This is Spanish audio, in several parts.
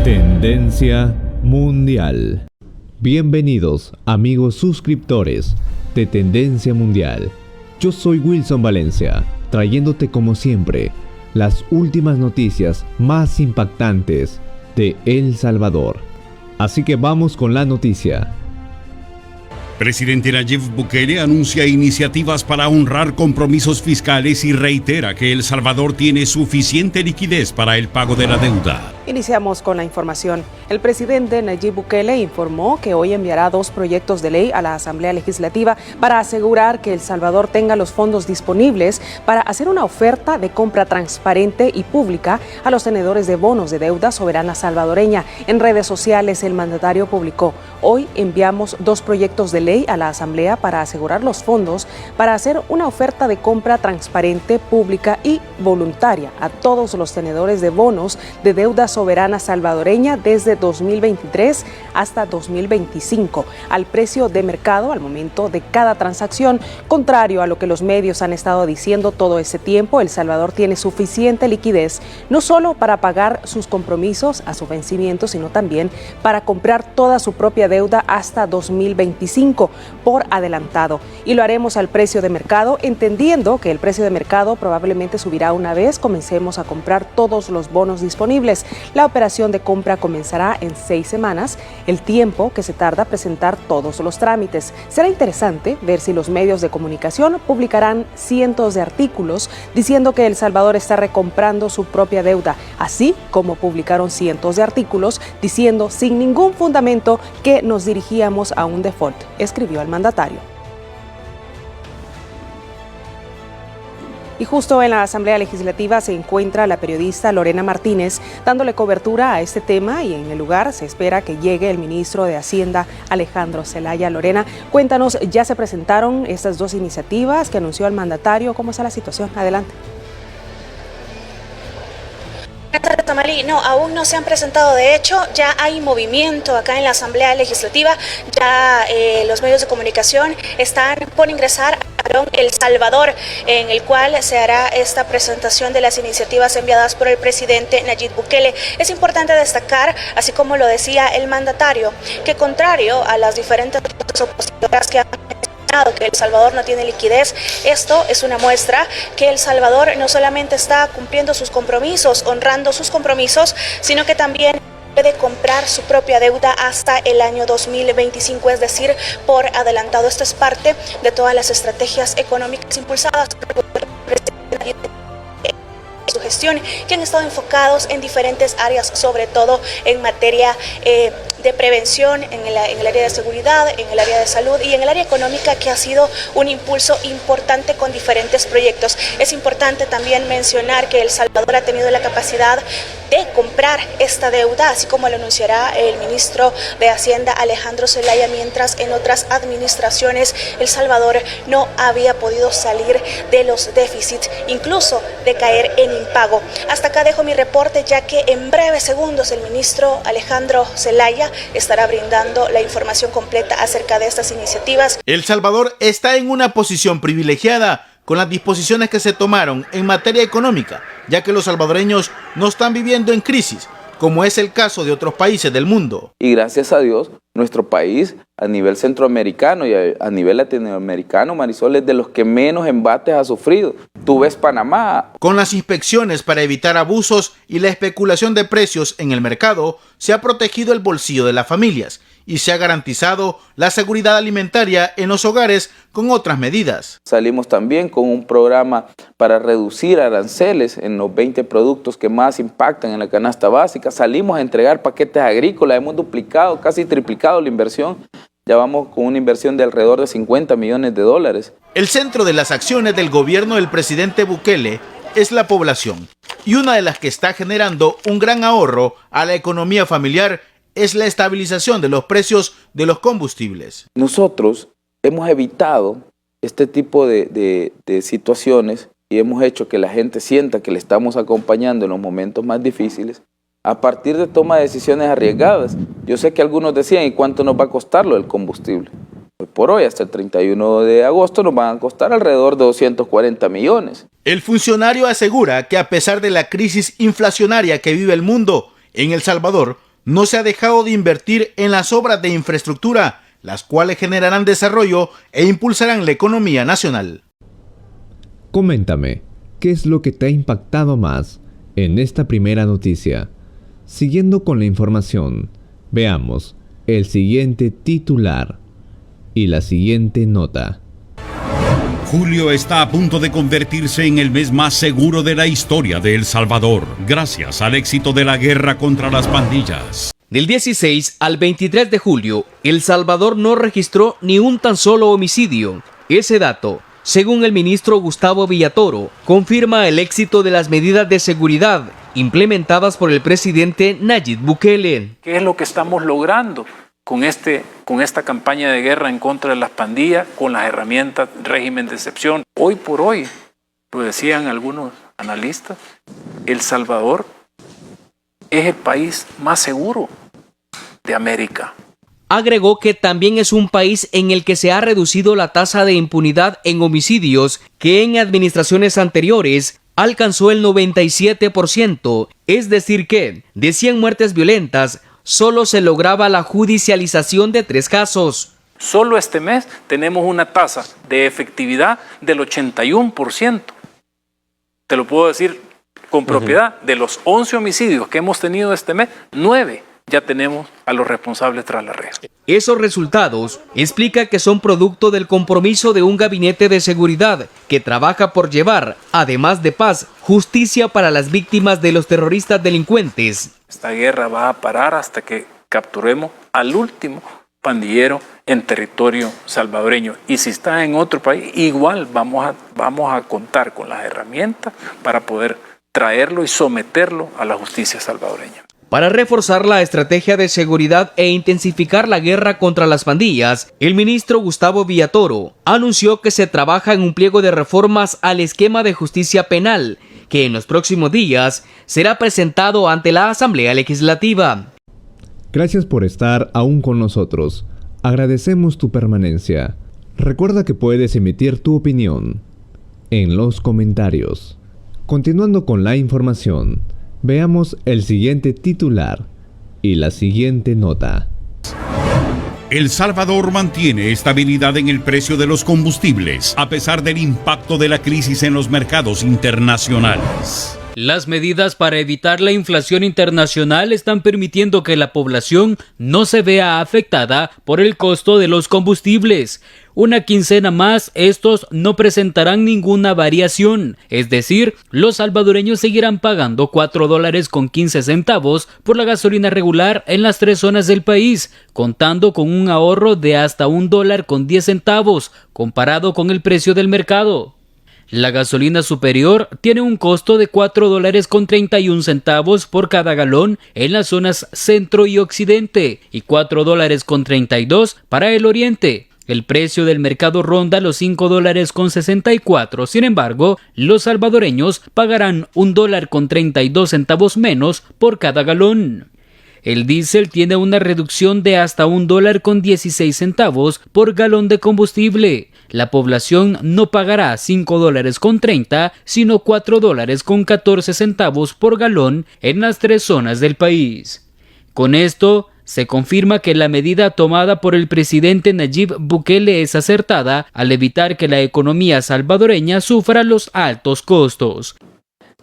Tendencia Mundial. Bienvenidos, amigos suscriptores de Tendencia Mundial. Yo soy Wilson Valencia, trayéndote como siempre las últimas noticias más impactantes de El Salvador. Así que vamos con la noticia. Presidente Nayib Bukele anuncia iniciativas para honrar compromisos fiscales y reitera que El Salvador tiene suficiente liquidez para el pago de la deuda. Iniciamos con la información. El presidente Nayib Bukele informó que hoy enviará 2 proyectos de ley a la Asamblea Legislativa para asegurar que El Salvador tenga los fondos disponibles para hacer una oferta de compra transparente y pública a los tenedores de bonos de deuda soberana salvadoreña. En redes sociales, el mandatario publicó: hoy enviamos 2 proyectos de ley a la Asamblea para asegurar los fondos para hacer una oferta de compra transparente, pública y voluntaria a todos los tenedores de bonos de deuda soberana salvadoreña desde 2023 hasta 2025 al precio de mercado al momento de cada transacción. Contrario a lo que los medios han estado diciendo todo ese tiempo, El Salvador tiene suficiente liquidez no solo para pagar sus compromisos a su vencimiento, sino también para comprar toda su propia deuda hasta 2025 por adelantado, y lo haremos al precio de mercado, entendiendo que el precio de mercado probablemente subirá una vez comencemos a comprar todos los bonos disponibles. La operación de compra comenzará en 6 semanas, el tiempo que se tarda presentar todos los trámites. Será interesante ver si los medios de comunicación publicarán cientos de artículos diciendo que El Salvador está recomprando su propia deuda, así como publicaron cientos de artículos diciendo sin ningún fundamento que nos dirigíamos a un default, escribió el mandatario. Y justo en la Asamblea Legislativa se encuentra la periodista Lorena Martínez dándole cobertura a este tema, y en el lugar se espera que llegue el ministro de Hacienda Alejandro Zelaya. Lorena, cuéntanos, ¿ya se presentaron estas 2 iniciativas que anunció el mandatario? ¿Cómo está la situación? Adelante. No, aún no se han presentado. De hecho, ya hay movimiento acá en la Asamblea Legislativa. Ya los medios de comunicación están por ingresar a El Salvador, en el cual se hará esta presentación de las iniciativas enviadas por el presidente Nayib Bukele. Es importante destacar, así como lo decía el mandatario, que contrario a las diferentes opositoras que han que El Salvador no tiene liquidez, esto es una muestra que El Salvador no solamente está cumpliendo sus compromisos, honrando sus compromisos, sino que también puede comprar su propia deuda hasta el año 2025, es decir, por adelantado. Esto es parte de todas las estrategias económicas impulsadas por el presidente su gestión, que han estado enfocados en diferentes áreas, sobre todo en materia de prevención, en el área de seguridad, en el área de salud y en el área económica, que ha sido un impulso importante con diferentes proyectos. Es importante también mencionar que El Salvador ha tenido la capacidad de comprar esta deuda, así como lo anunciará el ministro de Hacienda Alejandro Zelaya, mientras en otras administraciones El Salvador no había podido salir de los déficits, incluso de caer en impago. Hasta acá dejo mi reporte, ya que en breves segundos el ministro Alejandro Zelaya estará brindando la información completa acerca de estas iniciativas. El Salvador está en una posición privilegiada con las disposiciones que se tomaron en materia económica, ya que los salvadoreños no están viviendo en crisis, como es el caso de otros países del mundo. Y gracias a Dios, nuestro país a nivel centroamericano y a nivel latinoamericano, Marisol, es de los que menos embates ha sufrido. Tú ves Panamá. Con las inspecciones para evitar abusos y la especulación de precios en el mercado, se ha protegido el bolsillo de las familias y se ha garantizado la seguridad alimentaria en los hogares con otras medidas. Salimos también con un programa para reducir aranceles en los 20 productos que más impactan en la canasta básica. Salimos a entregar paquetes agrícolas, hemos duplicado, casi triplicado la inversión. Ya vamos con una inversión de alrededor de 50 millones de dólares. El centro de las acciones del gobierno del presidente Bukele es la población, y una de las que está generando un gran ahorro a la economía familiar es la estabilización de los precios de los combustibles. Nosotros hemos evitado este tipo de situaciones y hemos hecho que la gente sienta que le estamos acompañando en los momentos más difíciles a partir de toma de decisiones arriesgadas. Yo sé que algunos decían, ¿y cuánto nos va a costar lo del combustible? Hoy por hoy, hasta el 31 de agosto, nos van a costar alrededor de 240 millones. El funcionario asegura que a pesar de la crisis inflacionaria que vive el mundo, en El Salvador no se ha dejado de invertir en las obras de infraestructura, las cuales generarán desarrollo e impulsarán la economía nacional. Coméntame, ¿qué es lo que te ha impactado más en esta primera noticia? Siguiendo con la información, veamos el siguiente titular y la siguiente nota. Julio está a punto de convertirse en el mes más seguro de la historia de El Salvador, gracias al éxito de la guerra contra las pandillas. Del 16 al 23 de julio, El Salvador no registró ni un tan solo homicidio. Ese dato, según el ministro Gustavo Villatoro, confirma el éxito de las medidas de seguridad implementadas por el presidente Nayib Bukele. ¿Qué es lo que estamos logrando con esta campaña de guerra en contra de las pandillas, con las herramientas régimen de excepción? Hoy por hoy, lo decían algunos analistas, El Salvador es el país más seguro de América. Agregó que también es un país en el que se ha reducido la tasa de impunidad en homicidios, que en administraciones anteriores alcanzó el 97%, es decir que, de 100 muertes violentas, solo se lograba la judicialización de 3 casos. Solo este mes tenemos una tasa de efectividad del 81%. Te lo puedo decir con propiedad. De los 11 homicidios que hemos tenido este mes, 9 ya tenemos a los responsables tras la reja. Esos resultados explica que son producto del compromiso de un gabinete de seguridad que trabaja por llevar, además de paz, justicia para las víctimas de los terroristas delincuentes. Esta guerra va a parar hasta que capturemos al último pandillero en territorio salvadoreño. Y si está en otro país, igual vamos a contar con las herramientas para poder traerlo y someterlo a la justicia salvadoreña. Para reforzar la estrategia de seguridad e intensificar la guerra contra las pandillas, el ministro Gustavo Villatoro anunció que se trabaja en un pliego de reformas al esquema de justicia penal, que en los próximos días será presentado ante la Asamblea Legislativa. Gracias por estar aún con nosotros. Agradecemos tu permanencia. Recuerda que puedes emitir tu opinión en los comentarios. Continuando con la información, veamos el siguiente titular y la siguiente nota. El Salvador mantiene estabilidad en el precio de los combustibles, a pesar del impacto de la crisis en los mercados internacionales. Las medidas para evitar la inflación internacional están permitiendo que la población no se vea afectada por el costo de los combustibles. Una quincena más, estos no presentarán ninguna variación, es decir, los salvadoreños seguirán pagando $4.15 por la gasolina regular en las 3 zonas del país, contando con un ahorro de hasta $1.10 comparado con el precio del mercado. La gasolina superior tiene un costo de $4.31 por cada galón en las zonas centro y occidente y $4.32 para el oriente. El precio del mercado ronda los $5.64. Sin embargo, los salvadoreños pagarán $1.32 menos por cada galón. El diésel tiene una reducción de hasta $1.16 por galón de combustible. La población no pagará $5.30, sino $4.14 por galón en las 3 zonas del país. Con esto, se confirma que la medida tomada por el presidente Nayib Bukele es acertada al evitar que la economía salvadoreña sufra los altos costos.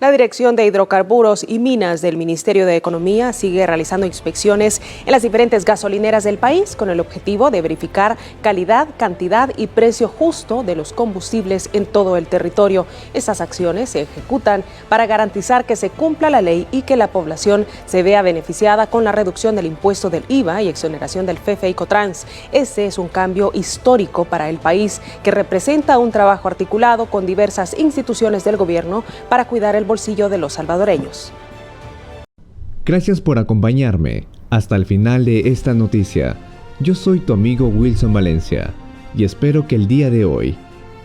La Dirección de Hidrocarburos y Minas del Ministerio de Economía sigue realizando inspecciones en las diferentes gasolineras del país con el objetivo de verificar calidad, cantidad y precio justo de los combustibles en todo el territorio. Estas acciones se ejecutan para garantizar que se cumpla la ley y que la población se vea beneficiada con la reducción del impuesto del IVA y exoneración del FEFE y Cotrans. Este es un cambio histórico para el país que representa un trabajo articulado con diversas instituciones del gobierno para cuidar el bolsillo de los salvadoreños. Gracias por acompañarme hasta el final de esta noticia. Yo soy tu amigo Wilson Valencia y espero que el día de hoy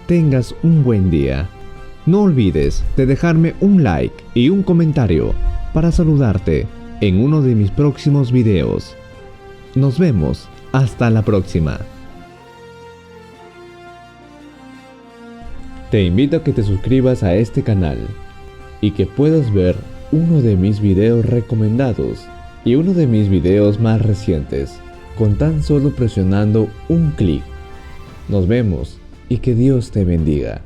tengas un buen día. No olvides de dejarme un like y un comentario para saludarte en uno de mis próximos videos. Nos vemos hasta la próxima. Te invito a que te suscribas a este canal y que puedas ver uno de mis videos recomendados y uno de mis videos más recientes con tan solo presionando un clic. Nos vemos y que Dios te bendiga.